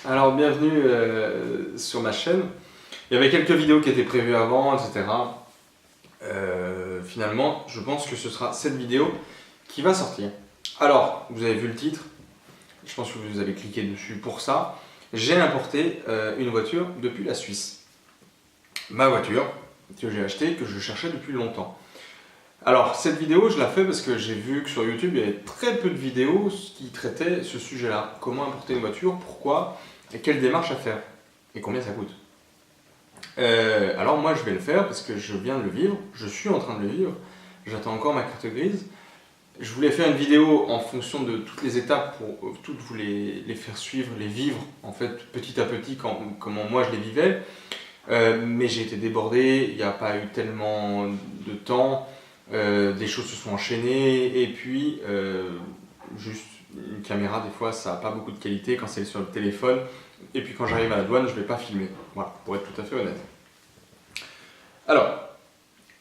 Alors bienvenue sur ma chaîne. Il y avait quelques vidéos qui étaient prévues avant, etc. Finalement, je pense que ce sera cette vidéo qui va sortir. Alors, vous avez vu le titre, je pense que vous avez cliqué dessus pour ça. J'ai importé une voiture depuis la Suisse. Ma voiture que j'ai achetée, que je cherchais depuis longtemps. Alors, cette vidéo, je la fais parce que j'ai vu que sur YouTube, il y avait très peu de vidéos qui traitaient ce sujet-là. Comment importer une voiture, pourquoi, et quelle démarche à faire, et combien ça coûte. Alors moi, je vais le faire parce que je viens de le vivre, je suis en train de le vivre, j'attends encore ma carte grise. Je voulais faire une vidéo en fonction de toutes les étapes pour toutes vous les faire suivre, les vivre, en fait, petit à petit, comment moi je les vivais. Mais j'ai été débordé, il n'y a pas eu tellement de temps. Des choses se sont enchaînées et puis juste une caméra des fois ça n'a pas beaucoup de qualité quand c'est sur le téléphone et puis quand j'arrive à la douane je ne vais pas filmer, voilà, pour être tout à fait honnête. Alors,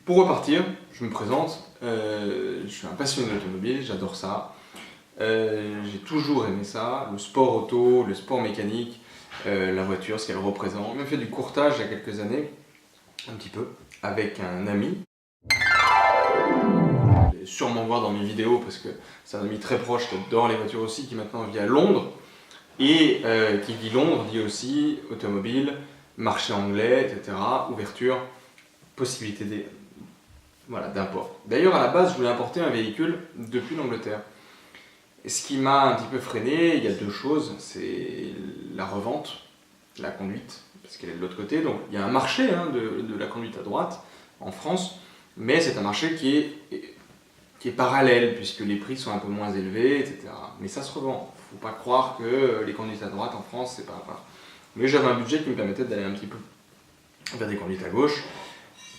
pour repartir, je me présente, je suis un passionné d'automobile, j'adore ça, j'ai toujours aimé ça, le sport auto, le sport mécanique, la voiture, ce qu'elle représente. J'ai même fait du courtage il y a quelques années, un petit peu, avec un ami. Sûrement voir dans mes vidéos parce que c'est un ami très proche qui adore les voitures aussi, qui maintenant vit à Londres et qui dit Londres dit aussi automobile, marché anglais, etc., ouverture, possibilité d'import. D'ailleurs à la base je voulais importer un véhicule depuis l'Angleterre. Et ce qui m'a un petit peu freiné, il y a deux choses, c'est la revente, la conduite, parce qu'elle est de l'autre côté, donc il y a un marché de la conduite à droite en France, mais c'est un marché qui est parallèle, puisque les prix sont un peu moins élevés, etc. Mais ça se revend. Il ne faut pas croire que les conduites à droite en France, c'est pas... Voilà. Mais j'avais un budget qui me permettait d'aller un petit peu vers des conduites à gauche.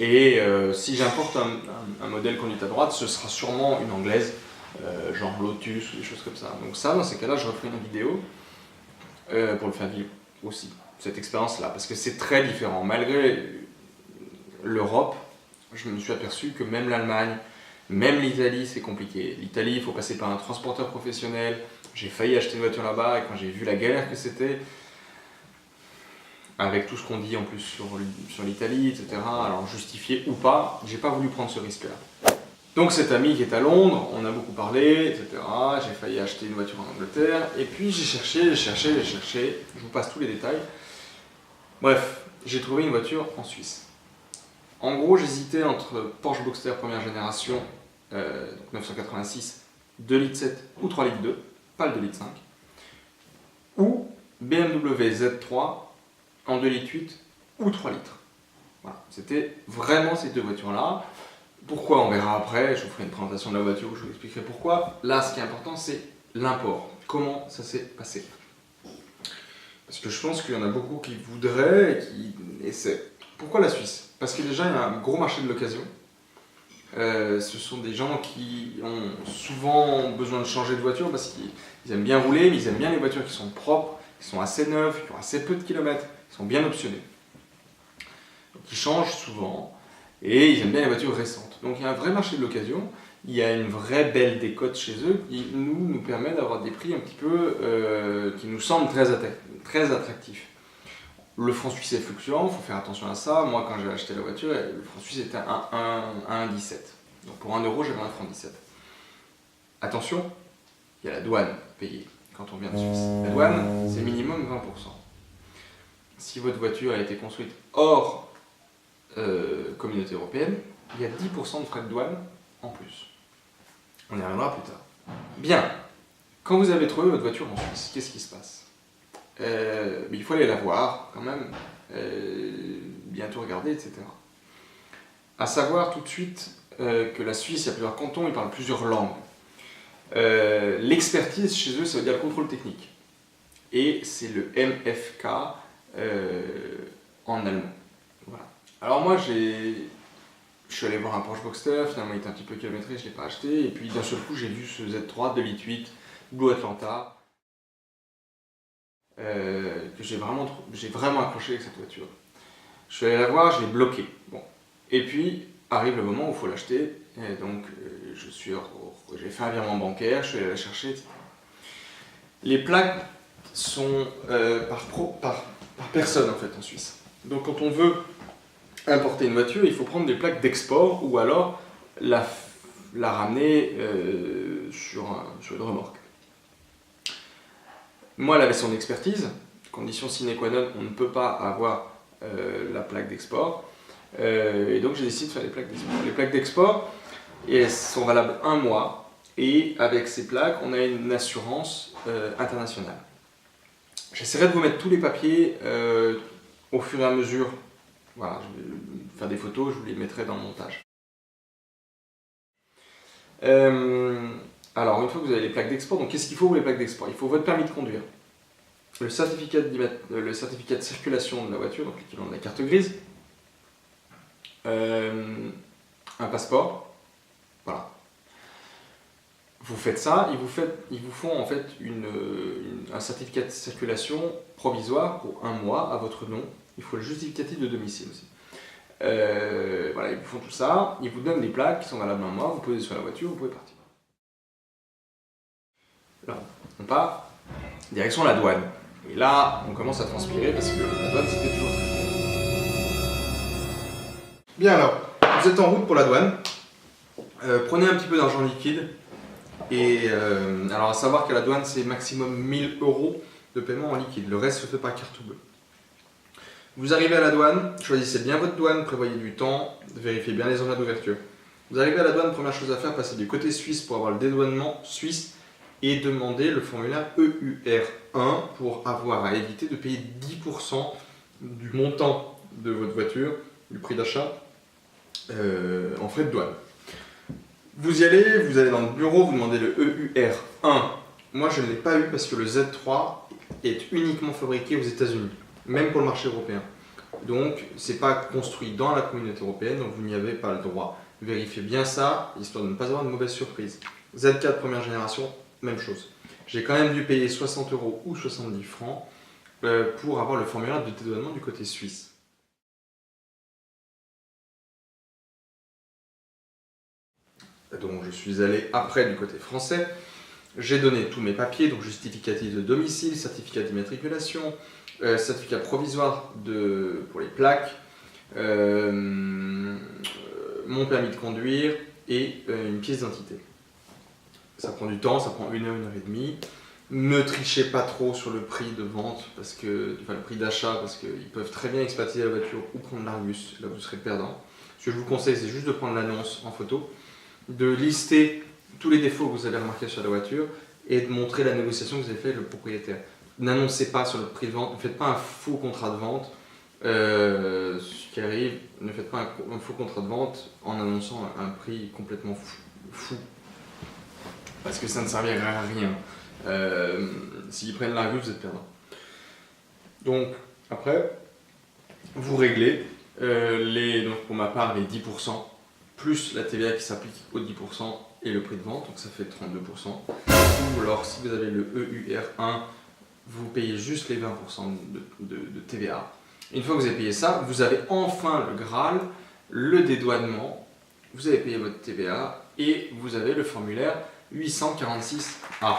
Et si j'importe un modèle conduite à droite, ce sera sûrement une anglaise, genre Lotus ou des choses comme ça. Donc ça, dans ces cas-là, je referai une vidéo pour le faire vivre aussi, cette expérience-là. Parce que c'est très différent. Malgré l'Europe, je me suis aperçu que même l'Allemagne, même l'Italie, c'est compliqué. L'Italie, il faut passer par un transporteur professionnel. J'ai failli acheter une voiture là-bas et quand j'ai vu la galère que c'était, avec tout ce qu'on dit en plus sur l'Italie, etc., alors justifié ou pas, j'ai pas voulu prendre ce risque-là. Donc cet ami qui est à Londres, on a beaucoup parlé, etc., j'ai failli acheter une voiture en Angleterre, et puis j'ai cherché, je vous passe tous les détails. Bref, j'ai trouvé une voiture en Suisse. En gros, j'hésitais entre Porsche Boxster première génération, 986, 2 litres 7 ou 3 litres 2, pas le 2 litres 5, ou BMW Z3 en 2 litres 8 ou 3 litres. Voilà, c'était vraiment ces deux voitures-là. Pourquoi, on verra après, je vous ferai une présentation de la voiture où je vous expliquerai pourquoi. Là, ce qui est important, c'est l'import. Comment ça s'est passé? Parce que je pense qu'il y en a beaucoup qui voudraient et qui essaient. Pourquoi la Suisse? Parce que déjà, il y a un gros marché de l'occasion. Ce sont des gens qui ont souvent besoin de changer de voiture parce qu'ils aiment bien rouler, mais ils aiment bien les voitures qui sont propres, qui sont assez neuves, qui ont assez peu de kilomètres, qui sont bien optionnées. Donc ils changent souvent et ils aiment bien les voitures récentes. Donc il y a un vrai marché de l'occasion, il y a une vraie belle décote chez eux qui nous permet d'avoir des prix un petit peu qui nous semblent très attractifs. Le franc suisse est fluctuant, il faut faire attention à ça. Moi, quand j'ai acheté la voiture, le franc suisse était à 1,17. Donc pour 1 euro, j'avais un franc 17. Attention, il y a la douane payée quand on vient de Suisse. La douane, c'est minimum 20%. Si votre voiture a été construite hors communauté européenne, il y a 10% de frais de douane en plus. On y reviendra plus tard. Bien, quand vous avez trouvé votre voiture en Suisse, qu'est-ce qui se passe? Il faut aller la voir quand même, bientôt regarder, etc. À savoir tout de suite que la Suisse, il y a plusieurs cantons, ils parlent plusieurs langues. L'expertise chez eux, ça veut dire le contrôle technique. Et c'est le MFK en allemand. Voilà. Alors moi, je suis allé voir un Porsche Boxster, finalement il était un petit peu kilométré, je ne l'ai pas acheté. Et puis d'un seul coup, j'ai vu ce Z3 2 litres 8, Blue Atlanta. Que j'ai vraiment accroché avec cette voiture. Je suis allé la voir, je l'ai bloquée. Bon. Et puis arrive le moment où il faut l'acheter, et donc j'ai fait un virement bancaire, je suis allé la chercher, etc. Les plaques sont par personne en fait en Suisse. Donc quand on veut importer une voiture, il faut prendre des plaques d'export ou alors la ramener sur une remorque. Moi, elle avait son expertise, condition sine qua non, on ne peut pas avoir la plaque d'export, et donc j'ai décidé de faire les plaques d'export. Les plaques d'export, elles sont valables 1 mois, et avec ces plaques, on a une assurance internationale. J'essaierai de vous mettre tous les papiers au fur et à mesure. Voilà, je vais faire des photos, je vous les mettrai dans le montage. Alors, une fois que vous avez les plaques d'export, donc qu'est-ce qu'il faut pour les plaques d'export? Il faut votre permis de conduire, le certificat de circulation de la voiture, donc l'équivalent de la carte grise, un passeport, voilà. Vous faites ça, ils vous font en fait un certificat de circulation provisoire pour 1 mois à votre nom. Il faut le justificatif de domicile aussi. Voilà, ils vous font tout ça, ils vous donnent des plaques qui sont valables 1 mois, vous posez sur la voiture, vous pouvez partir. Là, on part, direction la douane. Et là, on commence à transpirer parce que la douane, c'était toujours très cher. Bien alors, vous êtes en route pour la douane. Prenez un petit peu d'argent liquide. Et alors, à savoir qu'à la douane, c'est maximum 1000 € de paiement en liquide. Le reste se fait par carte bleue. Vous arrivez à la douane, choisissez bien votre douane, prévoyez du temps, vérifiez bien les horaires d'ouverture. Vous arrivez à la douane, première chose à faire, passez du côté suisse pour avoir le dédouanement suisse et demandez le formulaire EUR1 pour avoir à éviter de payer 10% du montant de votre voiture, du prix d'achat, en frais de douane. Vous y allez, vous allez dans le bureau, vous demandez le EUR1. Moi je ne l'ai pas eu parce que le Z3 est uniquement fabriqué aux États-Unis, même pour le marché européen. Donc c'est pas construit dans la communauté européenne, donc vous n'y avez pas le droit. Vérifiez bien ça, histoire de ne pas avoir de mauvaises surprises. Z4 première génération, même chose. J'ai quand même dû payer 60 € ou 70 francs pour avoir le formulaire de dédouanement du côté suisse. Donc je suis allé après du côté français. J'ai donné tous mes papiers, donc justificatif de domicile, certificat d'immatriculation, certificat provisoire pour les plaques, mon permis de conduire et une pièce d'identité. Ça prend du temps, ça prend 1 heure, 1 heure et demie. Ne trichez pas trop sur le prix de vente, le prix d'achat, parce qu'ils peuvent très bien exploiter la voiture ou prendre l'Argus, là vous serez perdant. Ce que je vous conseille, c'est juste de prendre l'annonce en photo, de lister tous les défauts que vous avez remarqués sur la voiture et de montrer la négociation que vous avez fait avec le propriétaire. N'annoncez pas sur le prix de vente, ne faites pas un faux contrat de vente. Ce qui arrive, ne faites pas un faux contrat de vente en annonçant un prix complètement fou. Parce que ça ne servira à rien. S'ils prennent l'Argus, vous êtes perdant. Donc, après, vous réglez donc pour ma part les 10%, plus la TVA qui s'applique aux 10% et le prix de vente, donc ça fait 32%. Ou alors, si vous avez le EUR1, vous payez juste les 20% de TVA. Une fois que vous avez payé ça, vous avez enfin le Graal, le dédouanement, vous avez payé votre TVA et vous avez le formulaire 846A.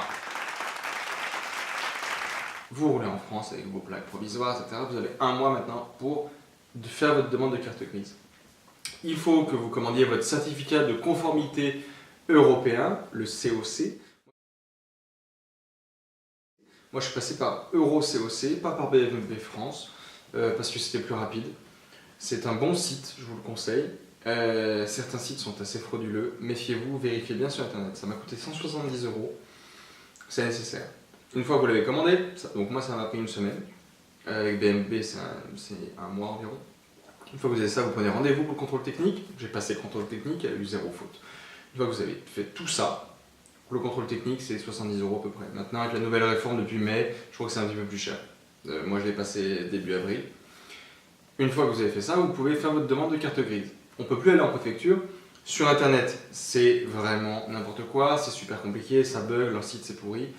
Vous roulez en France avec vos plaques provisoires, etc. Vous avez 1 mois maintenant pour faire votre demande de carte grise. Il faut que vous commandiez votre certificat de conformité européen, le COC. Moi, je suis passé par EuroCOC, pas par BMW France, parce que c'était plus rapide. C'est un bon site, je vous le conseille. Certains sites sont assez frauduleux. Méfiez-vous, vérifiez bien sur Internet. Ça m'a coûté 170 €. C'est nécessaire. Une fois que vous l'avez commandé, donc moi ça m'a pris 1 semaine. Avec BMW, c'est 1 mois environ. Une fois que vous avez ça, vous prenez rendez-vous pour le contrôle technique. J'ai passé le contrôle technique, il y a eu 0 faute. Une fois que vous avez fait tout ça, le contrôle technique c'est 70 € à peu près. Maintenant avec la nouvelle réforme depuis mai, je crois que c'est un petit peu plus cher. Moi je l'ai passé début avril. Une fois que vous avez fait ça, vous pouvez faire votre demande de carte grise. On ne peut plus aller en préfecture. Sur Internet, c'est vraiment n'importe quoi, c'est super compliqué, ça bug, leur site c'est pourri.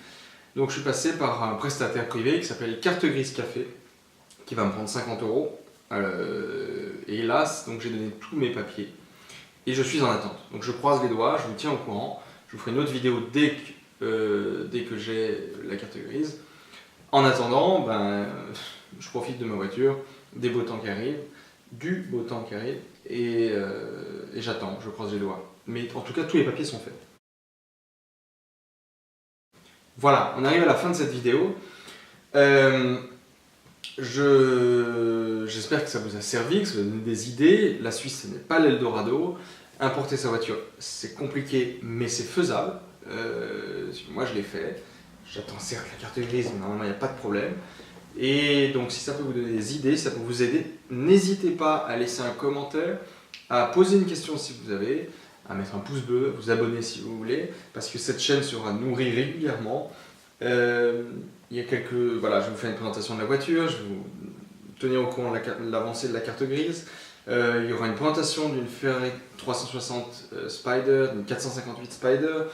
Donc je suis passé par un prestataire privé qui s'appelle Carte Grise Café, qui va me prendre 50 €. Et là, donc j'ai donné tous mes papiers et je suis en attente. Donc je croise les doigts, je vous tiens au courant. Je vous ferai une autre vidéo dès que j'ai la carte grise. En attendant, ben, je profite de ma voiture, des beaux temps qui arrivent, du beau temps qui arrive, et j'attends, je croise les doigts. Mais en tout cas, tous les papiers sont faits. Voilà, on arrive à la fin de cette vidéo. J'espère que ça vous a servi, que ça vous a donné des idées. La Suisse, ce n'est pas l'Eldorado. Importer sa voiture, c'est compliqué, mais c'est faisable. Moi, je l'ai fait. J'attends certes la carte grise, mais normalement, il n'y a pas de problème. Et donc, si ça peut vous donner des idées, si ça peut vous aider, n'hésitez pas à laisser un commentaire, à poser une question si vous avez, à mettre un pouce bleu, à vous abonner si vous voulez, parce que cette chaîne sera nourrie régulièrement. Il y a voilà, je vais vous faire une présentation de la voiture, je vais vous tenir au courant de l'avancée de la carte grise. Il y aura une présentation d'une Ferrari 360 Spider, d'une 458 Spider.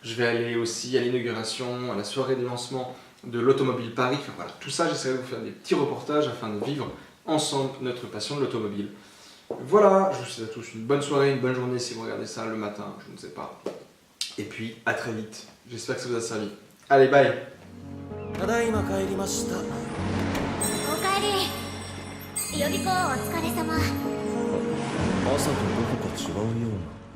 Je vais aller aussi à l'inauguration, à la soirée de lancement de l'Automobile Paris. Enfin, voilà, tout ça, j'essaierai de vous faire des petits reportages afin de vivre ensemble notre passion de l'automobile. Voilà, je vous souhaite à tous une bonne soirée, une bonne journée si vous regardez ça le matin, je ne sais pas. Et puis, à très vite. J'espère que ça vous a servi. Allez, bye! ただいま帰りました。おかえり。予備校お疲れ様。朝とどこか違うような。